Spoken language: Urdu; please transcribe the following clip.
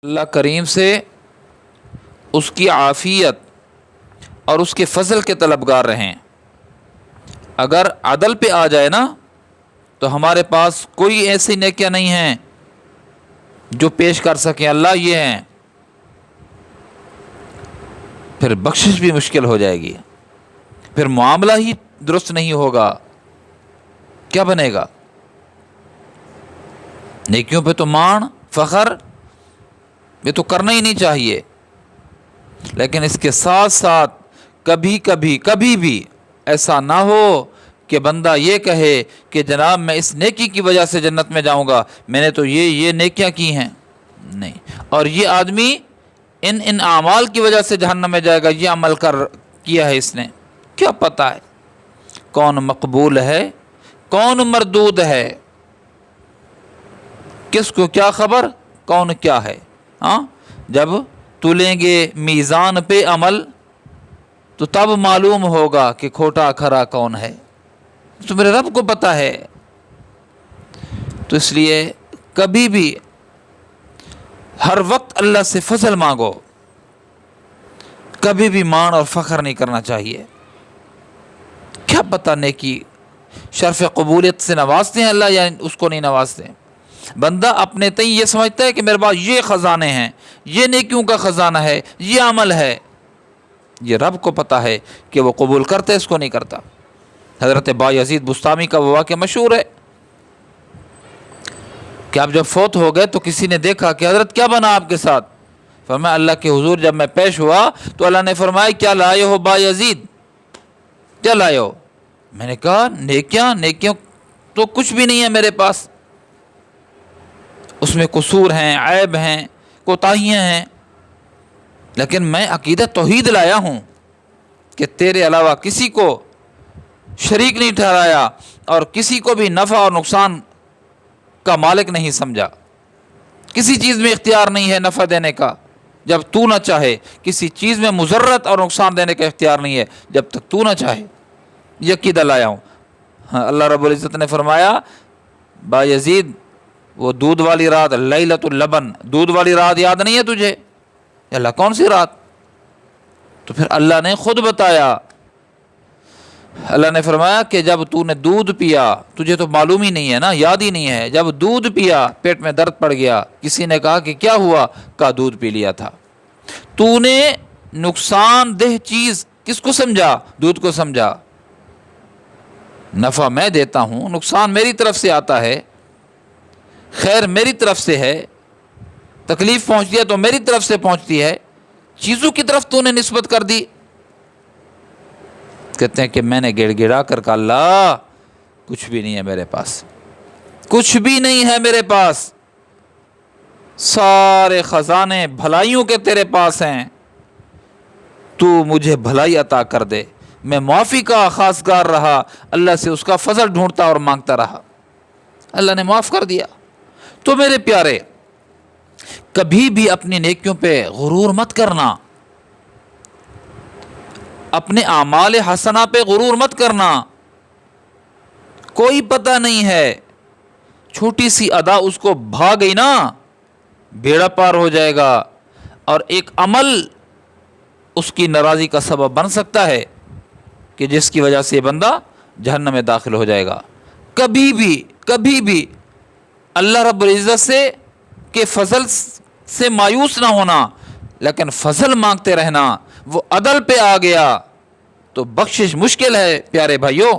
اللہ کریم سے اس کی عافیت اور اس کے فضل کے طلبگار رہیں۔ اگر عدل پہ آ جائے نا تو ہمارے پاس کوئی ایسی نیکیاں نہیں ہیں جو پیش کر سکیں، اللہ یہ ہیں، پھر بخشش بھی مشکل ہو جائے گی، پھر معاملہ ہی درست نہیں ہوگا، کیا بنے گا؟ نیکیوں پہ تو مان فخر یہ تو کرنا ہی نہیں چاہیے، لیکن اس کے ساتھ ساتھ کبھی بھی ایسا نہ ہو کہ بندہ یہ کہے کہ جناب میں اس نیکی کی وجہ سے جنت میں جاؤں گا، میں نے تو یہ نیکیاں کی ہیں، نہیں، اور یہ آدمی ان اعمال کی وجہ سے جہنم میں جائے گا، یہ عمل کیا ہے اس نے، کیا پتہ ہے کون مقبول ہے کون مردود ہے، کس کو کیا خبر کون کیا ہے۔ ہاں، جب تلیں گے میزان پہ عمل تو تب معلوم ہوگا کہ کھوٹا کھرا کون ہے، تو میرے رب کو پتہ ہے۔ تو اس لیے کبھی بھی ہر وقت اللہ سے فضل مانگو، کبھی بھی مان اور فخر نہیں کرنا چاہیے۔ کیا پتہ نیکی شرف قبولیت سے نوازتے ہیں اللہ یا اس کو نہیں نوازتے۔ بندہ اپنے تئیں یہ سمجھتا ہے کہ میرے پاس یہ خزانے ہیں، یہ نیکیوں کا خزانہ ہے، یہ عمل ہے، یہ رب کو پتہ ہے کہ وہ قبول کرتا ہے، اس کو نہیں کرتا۔ حضرت بایزید بستامی کا وہ واقعہ مشہور ہے کہ آپ جب فوت ہو گئے تو کسی نے دیکھا کہ حضرت کیا بنا آپ کے ساتھ؟ فرمایا اللہ کے حضور جب میں پیش ہوا تو اللہ نے فرمایا کیا لائے ہو بایزید، کیا لائے ہو؟ میں نے کہا نیکیاں تو کچھ بھی نہیں ہے میرے پاس، اس میں قصور ہیں، عیب ہیں، کوتاہیاں ہیں، لیکن میں عقیدہ توحید لایا ہوں کہ تیرے علاوہ کسی کو شریک نہیں ٹھہرایا اور کسی کو بھی نفع اور نقصان کا مالک نہیں سمجھا، کسی چیز میں اختیار نہیں ہے نفع دینے کا جب تو نہ چاہے، کسی چیز میں مضرت اور نقصان دینے کا اختیار نہیں ہے جب تک تو نہ چاہے، یہ عقیدہ لایا ہوں۔ ہاں، اللہ رب العزت نے فرمایا بایزید وہ دودھ والی رات، لیلۃ اللبن، دودھ والی رات یاد نہیں ہے تجھے؟ اللہ کون سی رات؟ تو پھر اللہ نے خود بتایا، اللہ نے فرمایا کہ جب تو نے دودھ پیا، تجھے تو معلوم ہی نہیں ہے نا، یاد ہی نہیں ہے، جب دودھ پیا پیٹ میں درد پڑ گیا، کسی نے کہا کہ کیا ہوا؟ کہا دودھ پی لیا تھا۔ تو نے نقصان دہ چیز کس کو سمجھا؟ دودھ کو سمجھا۔ نفع میں دیتا ہوں، نقصان میری طرف سے آتا ہے، خیر میری طرف سے ہے، تکلیف پہنچتی ہے تو میری طرف سے پہنچتی ہے، چیزوں کی طرف تو نے نسبت کر دی۔ کہتے ہیں کہ میں نے گڑ گڑا کر کہا اللہ کچھ بھی نہیں ہے میرے پاس، کچھ بھی نہیں ہے میرے پاس، سارے خزانے بھلائیوں کے تیرے پاس ہیں، تو مجھے بھلائی عطا کر دے۔ میں معافی کا خواستگار رہا، اللہ سے اس کا فضل ڈھونڈتا اور مانگتا رہا، اللہ نے معاف کر دیا۔ تو میرے پیارے، کبھی بھی اپنی نیکیوں پہ غرور مت کرنا، اپنے اعمال حسنہ پہ غرور مت کرنا، کوئی پتہ نہیں ہے، چھوٹی سی ادا اس کو بھا گئی نا بیڑا پار ہو جائے گا، اور ایک عمل اس کی ناراضی کا سبب بن سکتا ہے کہ جس کی وجہ سے یہ بندہ جہنم میں داخل ہو جائے گا۔ کبھی بھی اللہ رب العزت سے کے فضل سے مایوس نہ ہونا، لیکن فضل مانگتے رہنا۔ وہ عدل پہ آ گیا تو بخشش مشکل ہے پیارے بھائیوں۔